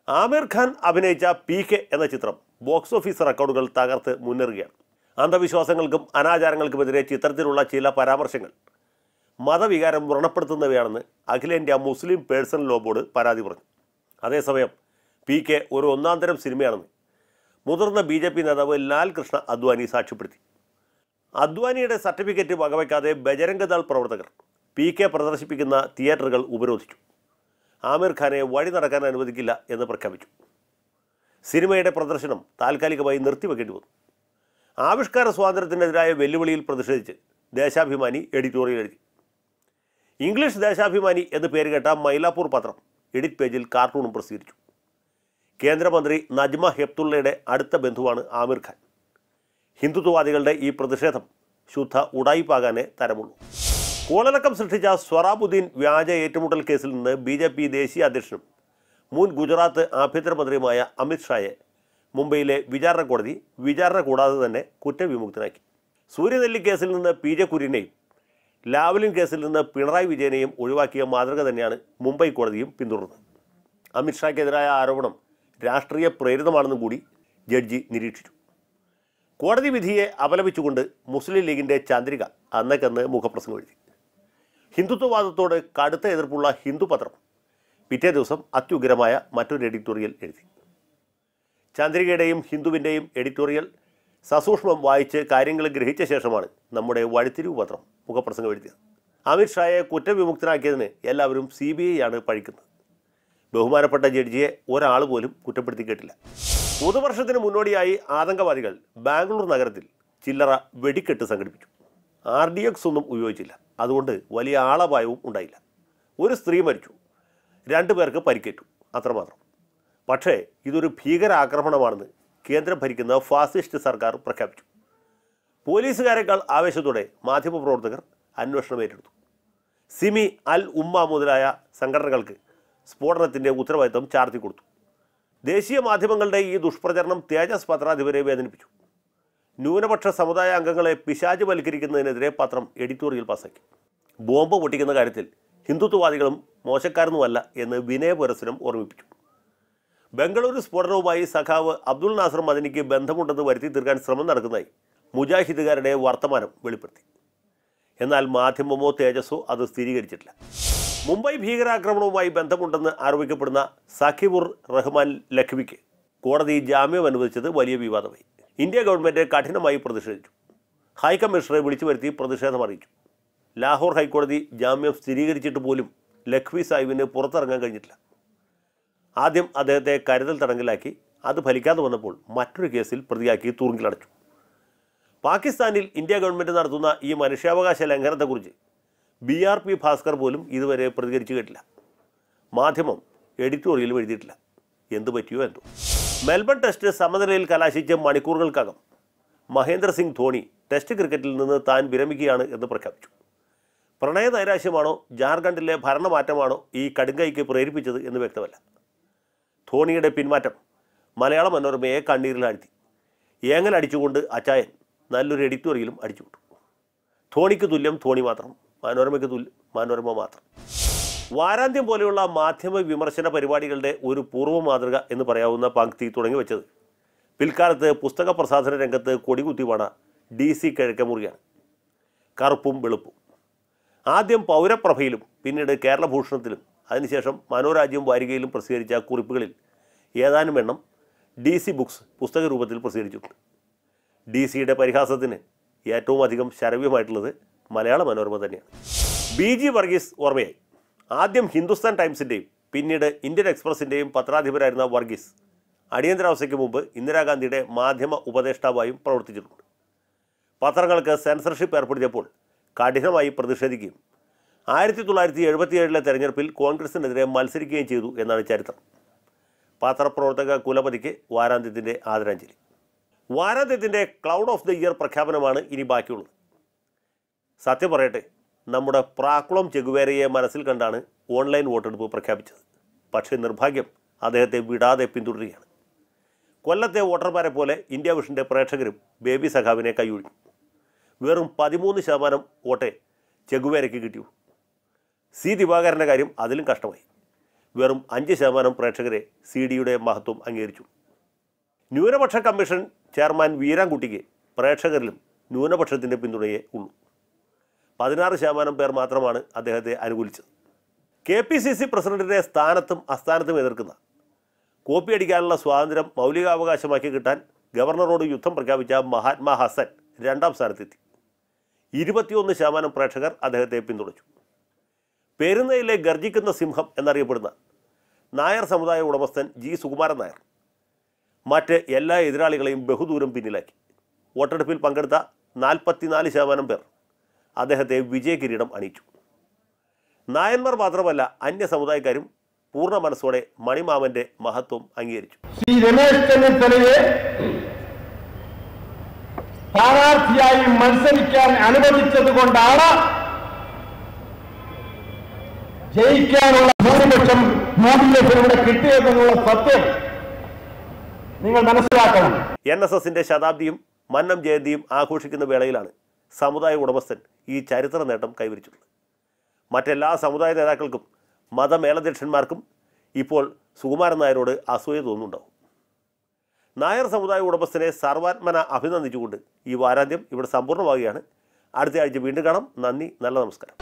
ആമിർ ഖാൻ അഭിനയിച്ച PK എന്ന ചിത്രം ബോക്സ് ഓഫീസ് റെക്കോർഡുകൾ തകർത്ത് മുന്നേറുകയാണ്. അന്ധവിശ്വാസങ്ങൾക്കും അനാചാരങ്ങൾക്കുമെതിരെ ചിത്രത്തിലുള്ള ചില പരാമർശങ്ങൾ മതവികാരം വ്രണപ്പെടുത്തുന്നവയാണെന്ന് അഖിലേന്ത്യാ മുസ്ലിം പേഴ്സണൽ ലോ ബോർഡ് പരാതി പറഞ്ഞു. അതേസമയം PK ഒരു ഒന്നാന്തരം സിനിമയാണെന്ന് മുതിർന്ന BJP നേതാവ് ലാൽ കൃഷ്ണ അദ്വാനി സാക്ഷ്യപ്പെടുത്തി. അദ്വാനിയുടെ സർട്ടിഫിക്കറ്റ് വകവയ്ക്കാതെ ബജരംഗദൾ പ്രവർത്തകർ PK പ്രദർശിപ്പിക്കുന്ന തിയേറ്ററുകൾ ഉപരോധിച്ചു. ആമിർ ഖാനെ വഴി നടക്കാൻ അനുവദിക്കില്ല എന്ന് പ്രഖ്യാപിച്ചു. സിനിമയുടെ പ്രദർശനം താൽക്കാലികമായി നിർത്തിവെക്കേണ്ടി വന്നു. ആവിഷ്കാര സ്വാതന്ത്ര്യത്തിനെതിരായ വെല്ലുവിളിയിൽ പ്രതിഷേധിച്ച് ദേശാഭിമാനി എഡിറ്റോറിയൽ എഴുതി. ഇംഗ്ലീഷ് ദേശാഭിമാനി എന്ന് പേരുകേട്ട മൈലാപ്പൂർ പത്രം എഡിറ്റ് പേജിൽ കാർട്ടൂണും പ്രസിദ്ധീകരിച്ചു. കേന്ദ്രമന്ത്രി നജ്മ ഹെപ്തുള്ളയുടെ അടുത്ത ബന്ധുവാണ് ആമിർ ഖാൻ. ഹിന്ദുത്വവാദികളുടെ ഈ പ്രതിഷേധം ശുദ്ധ ഉടായിപ്പാകാനേ തരമുള്ളൂ. കോളലക്കം സൃഷ്ടിച്ച സ്വറാബുദ്ദീൻ വ്യാജ ഏറ്റുമുട്ടൽ കേസിൽ നിന്ന് BJP ദേശീയ അധ്യക്ഷനും മുൻ ഗുജറാത്ത് ആഭ്യന്തരമന്ത്രിയുമായ അമിത് ഷായെ മുംബൈയിലെ വിചാരണ കോടതി വിചാരണ കൂടാതെ തന്നെ കുറ്റവിമുക്തനാക്കി. സൂര്യനെല്ലി കേസിൽ നിന്ന് PJ കുര്യനെയും ലാവ്ലിൻ കേസിൽ നിന്ന് പിണറായി വിജയനെയും ഒഴിവാക്കിയ മാതൃക തന്നെയാണ് മുംബൈ കോടതിയും പിന്തുടർന്നത്. അമിത് ഷായ്ക്കെതിരായ ആരോപണം രാഷ്ട്രീയ പ്രേരിതമാണെന്നും കൂടി ജഡ്ജി നിരീക്ഷിച്ചു. കോടതി വിധിയെ അപലപിച്ചുകൊണ്ട് മുസ്ലിം ലീഗിൻ്റെ ചന്ദ്രിക അന്നക്കന്ന് മുഖപ്രസംഗം എഴുതി. ഹിന്ദുത്വവാദത്തോട് കടുത്ത എതിർപ്പുള്ള ഹിന്ദു പത്രം പിറ്റേ ദിവസം അത്യുഗ്രമായ മറ്റൊരു എഡിറ്റോറിയൽ എഴുതി. ചന്ദ്രികയുടെയും ഹിന്ദുവിൻ്റെയും എഡിറ്റോറിയൽ സസൂക്ഷ്മം വായിച്ച് കാര്യങ്ങൾ ഗ്രഹിച്ച ശേഷമാണ് നമ്മുടെ വഴിത്തിരിവ് പത്രം മുഖപ്രസംഗം എഴുതിയത്. അമിത് ഷായെ കുറ്റവിമുക്തനാക്കിയതിന് എല്ലാവരും CBI ആണ് പഴിക്കുന്നത്. ബഹുമാനപ്പെട്ട ജഡ്ജിയെ ഒരാൾ പോലും കുറ്റപ്പെടുത്തി കേട്ടില്ല. പുതുവർഷത്തിന് മുന്നോടിയായി ആതങ്കവാദികൾ ബാംഗ്ലൂർ നഗരത്തിൽ ചില്ലറ വെടിക്കെട്ട് സംഘടിപ്പിച്ചു. RDX ഒന്നും ഉപയോഗിച്ചില്ല. അതുകൊണ്ട് വലിയ ആളപായവും ഉണ്ടായില്ല. ഒരു സ്ത്രീ മരിച്ചു, 2 പേർക്ക് പരിക്കേറ്റു, അത്രമാത്രം. പക്ഷേ ഇതൊരു ഭീകരാക്രമണമാണെന്ന് കേന്ദ്രം ഭരിക്കുന്ന ഫാസിസ്റ്റ് സർക്കാർ പ്രഖ്യാപിച്ചു. പോലീസുകാരെക്കാൾ ആവേശത്തോടെ മാധ്യമപ്രവർത്തകർ അന്വേഷണം ഏറ്റെടുത്തു. സിമി അൽ ഉമ്മ മുതലായ സംഘടനകൾക്ക് സ്ഫോടനത്തിൻ്റെ ഉത്തരവാദിത്തം ചാർത്തി കൊടുത്തു. ദേശീയ മാധ്യമങ്ങളുടെ ഈ ദുഷ്പ്രചരണം തേജസ് പത്രാധിപരെ വേദനിപ്പിച്ചു. ന്യൂനപക്ഷ സമുദായ അംഗങ്ങളെ പിശാചുവൽക്കരിക്കുന്നതിനെതിരെ പത്രം എഡിറ്റോറിയൽ പാസാക്കി. ബോംബ് പൊട്ടിക്കുന്ന കാര്യത്തിൽ ഹിന്ദുത്വവാദികളും മോശക്കാരനുമല്ല എന്ന് വിനയപുരസ്സരം ഓർമ്മിപ്പിച്ചു. ബംഗളൂരു സ്ഫോടനവുമായി സഖാവ് അബ്ദുൾ നാസർ മദനിക്ക് ബന്ധമുണ്ടെന്ന് വരുത്തി തീർക്കാൻ ശ്രമം നടക്കുന്നതായി മുജാഹിദുകാരുടെ വർത്തമാനം വെളിപ്പെടുത്തി. എന്നാൽ മാധ്യമമോ തേജസ്സോ അത് സ്ഥിരീകരിച്ചിട്ടില്ല. മുംബൈ ഭീകരാക്രമണവുമായി ബന്ധമുണ്ടെന്ന് ആരോപിക്കപ്പെടുന്ന സഖീബുർ റഹ്മാൻ ലഖ്വിക്ക് കോടതി ജാമ്യം അനുവദിച്ചത് വലിയ വിവാദമായി. ഇന്ത്യ ഗവൺമെൻറ് കഠിനമായി പ്രതിഷേധിച്ചു. ഹൈക്കമ്മീഷണറെ വിളിച്ചു വരുത്തി പ്രതിഷേധം അറിയിച്ചു. ലാഹോർ ഹൈക്കോടതി ജാമ്യം സ്ഥിരീകരിച്ചിട്ട് പോലും ലഖ്വി സാഹിബിന് പുറത്തിറങ്ങാൻ കഴിഞ്ഞിട്ടില്ല. ആദ്യം അദ്ദേഹത്തെ കരുതൽ തടങ്കലിലാക്കി. അത് ഫലിക്കാതെ വന്നപ്പോൾ മറ്റൊരു കേസിൽ പ്രതിയാക്കി തൂങ്ങിലടച്ചു. പാകിസ്ഥാനിൽ ഇന്ത്യ ഗവൺമെൻറ് നടത്തുന്ന ഈ മനുഷ്യാവകാശ ലംഘനത്തെക്കുറിച്ച് BRP ഭാസ്കർ പോലും ഇതുവരെ പ്രതികരിച്ചു കേട്ടില്ല. മാധ്യമം എഡിറ്റോറിയലും എഴുതിയിട്ടില്ല. എന്തു പറ്റിയോ എന്തോ. മെൽബൺ ടെസ്റ്റ് സമനിലയിൽ കലാശിച്ച് മണിക്കൂറുകൾക്കകം മഹേന്ദ്ര സിംഗ് ധോണി ടെസ്റ്റ് ക്രിക്കറ്റിൽ നിന്ന് താൻ വിരമിക്കുകയാണ് എന്ന് പ്രഖ്യാപിച്ചു. പ്രണയ നൈരാശ്യമാണോ ജാർഖണ്ഡിലെ ഭരണമാറ്റമാണോ ഈ കടുങ്കൈക്ക് പ്രേരിപ്പിച്ചത് എന്ന് വ്യക്തമല്ല. ധോണിയുടെ പിന്മാറ്റം മലയാള മനോരമയെ കണ്ണീരിലാഴ്ത്തി. ഏങ്ങലടിച്ചുകൊണ്ട് അച്ചായൻ നല്ലൊരു എഡിറ്റോറിയലും അടിച്ചുവിട്ടു. ധോണിക്ക് തുല്യം ധോണി മാത്രം, മനോരമയ്ക്ക് തുല്യം മനോരമ മാത്രം. വാരാന്ത്യം പോലെയുള്ള മാധ്യമ വിമർശന പരിപാടികളുടെ ഒരു പൂർവ്വ മാതൃക എന്ന് പറയാവുന്ന പങ്ക്തി തുടങ്ങി വെച്ചത് പിൽക്കാലത്ത് പുസ്തക പ്രസാധന രംഗത്ത് കൊടികുത്തിവാണ DC കിഴക്കമുറിയാണ്. കറുപ്പും വെളുപ്പും. ആദ്യം പൗരപ്രഭയിലും പിന്നീട് കേരളഭൂഷണത്തിലും അതിനുശേഷം മനോരാജ്യം വാരികയിലും പ്രസിദ്ധീകരിച്ച കുറിപ്പുകളിൽ ഏതാനും എണ്ണം DC ബുക്സ് പുസ്തക രൂപത്തിൽ പ്രസിദ്ധീകരിച്ചിട്ടുണ്ട്. DCയുടെ പരിഹാസത്തിന് ഏറ്റവും അധികം ശരവ്യമായിട്ടുള്ളത് മലയാള മനോരമ തന്നെയാണ്. BG വർഗീസ് ഓർമ്മയായി. ആദ്യം ഹിന്ദുസ്ഥാൻ ടൈംസിൻ്റെയും പിന്നീട് ഇന്ത്യൻ എക്സ്പ്രസിൻ്റെയും പത്രാധിപരായിരുന്ന വർഗീസ് അടിയന്തരാവസ്ഥയ്ക്ക് മുമ്പ് ഇന്ദിരാഗാന്ധിയുടെ മാധ്യമ ഉപദേഷ്ടാവായും പ്രവർത്തിച്ചിട്ടുണ്ട്. പത്രങ്ങൾക്ക് സെൻസർഷിപ്പ് ഏർപ്പെടുത്തിയപ്പോൾ കഠിനമായി പ്രതിഷേധിക്കുകയും 1977 തെരഞ്ഞെടുപ്പിൽ കോൺഗ്രസിനെതിരെ മത്സരിക്കുകയും ചെയ്തു എന്നാണ് ചരിത്രം. പത്രപ്രവർത്തക കുലപതിക്ക് വാരാന്ത്യത്തിൻ്റെ ആദരാഞ്ജലി. വാരാന്ത്യത്തിൻ്റെ ക്ലൗഡ് ഓഫ് ദ ഇയർ പ്രഖ്യാപനമാണ് ഇനി ബാക്കിയുള്ളത്. സത്യം പറയട്ടെ, നമ്മുടെ പ്രാക്കുളം ചെഗുവേരയെ മനസ്സിൽ കണ്ടാണ് ഓൺലൈൻ വോട്ടെടുപ്പ് പ്രഖ്യാപിച്ചത്. പക്ഷേ നിർഭാഗ്യം അദ്ദേഹത്തെ വിടാതെ പിന്തുടരുകയാണ്. കൊല്ലത്തെ വോട്ടർമാരെ പോലെ ഇന്ത്യ വിഷൻ്റെ പ്രേക്ഷകരും ബേബി സഖാവിനെ കൈയൊഴിഞ്ഞു. വെറും 13% വോട്ടേ ചെഗുവേരയ്ക്ക് കിട്ടിയു. സി ദിവാകരൻ്റെ കാര്യം അതിലും കഷ്ടമായി. വെറും 5% പ്രേക്ഷകരെ CD-യുടെ മഹത്വം അംഗീകരിച്ചു. ന്യൂനപക്ഷ കമ്മീഷൻ ചെയർമാൻ വീരാൻകുട്ടിക്ക് പ്രേക്ഷകരിലും ന്യൂനപക്ഷത്തിൻ്റെ പിന്തുണയേ ഉള്ളൂ. 16% പേർ മാത്രമാണ് അദ്ദേഹത്തെ അനുകൂലിച്ചത്. KPCC പ്രസിഡന്റിനെ സ്ഥാനത്തും അസ്ഥാനത്തും എതിർക്കുന്ന, കോപ്പി അടിക്കാനുള്ള സ്വാതന്ത്ര്യം മൗലികാവകാശമാക്കി കിട്ടാൻ ഗവർണറോട് യുദ്ധം പ്രഖ്യാപിച്ച മഹാത്മാ ഹസൻ 2ാം സ്ഥാനത്തെത്തി. 21% പ്രേക്ഷകർ അദ്ദേഹത്തെ പിന്തുണച്ചു. പെരുന്നയിലെ ഗർജിക്കുന്ന സിംഹം എന്നറിയപ്പെടുന്ന നായർ സമുദായ ഉടമസ്ഥൻ G. സുകുമാരൻ നായർ മറ്റ് എല്ലാ എതിരാളികളെയും ബഹുദൂരം പിന്നിലാക്കി. വോട്ടെടുപ്പിൽ പങ്കെടുത്ത 44% പേർ അദ്ദേഹത്തെ വിജയകിരീടം അണിയിച്ചു. നായന്മാർ മാത്രമല്ല, അന്യ സമുദായക്കാരും പൂർണ്ണ മനസ്സോടെ മണിമാമന്റെ മഹത്വം അംഗീകരിച്ചു. ശ്രീ രമേശ് ചെന്നിത്തലയെ സ്ഥാനാർത്ഥിയായി മത്സരിക്കാൻ അനുവദിച്ചത് കൊണ്ടാണ് ജയിക്കാനുള്ള ഭൂരിപക്ഷം യുഡിഎഫിലൂടെ കിട്ടിയതെന്നുള്ള സത്യം നിങ്ങൾ മനസ്സിലാക്കണം. NSSന്റെ ശതാബ്ദിയും മന്നം ജയന്തിയും ആഘോഷിക്കുന്ന വേളയിലാണ് സമുദായ ഉടമസ്ഥൻ ഈ ചരിത്ര നേട്ടം കൈവരിച്ചിട്ടുള്ളത്. മറ്റെല്ലാ സമുദായ നേതാക്കൾക്കും മതമേലധ്യക്ഷന്മാർക്കും ഇപ്പോൾ സുകുമാരൻ നായരോട് അസൂയ തോന്നുന്നുണ്ടാവും. നായർ സമുദായ ഉടമസ്ഥനെ സർവാത്മന അഭിനന്ദിച്ചുകൊണ്ട് ഈ വാരാന്ത്യം ഇവിടെ സമ്പൂർണ്ണമാവുകയാണ്. അടുത്ത ആഴ്ച വീണ്ടും കാണാം. നന്ദി, നല്ല നമസ്കാരം.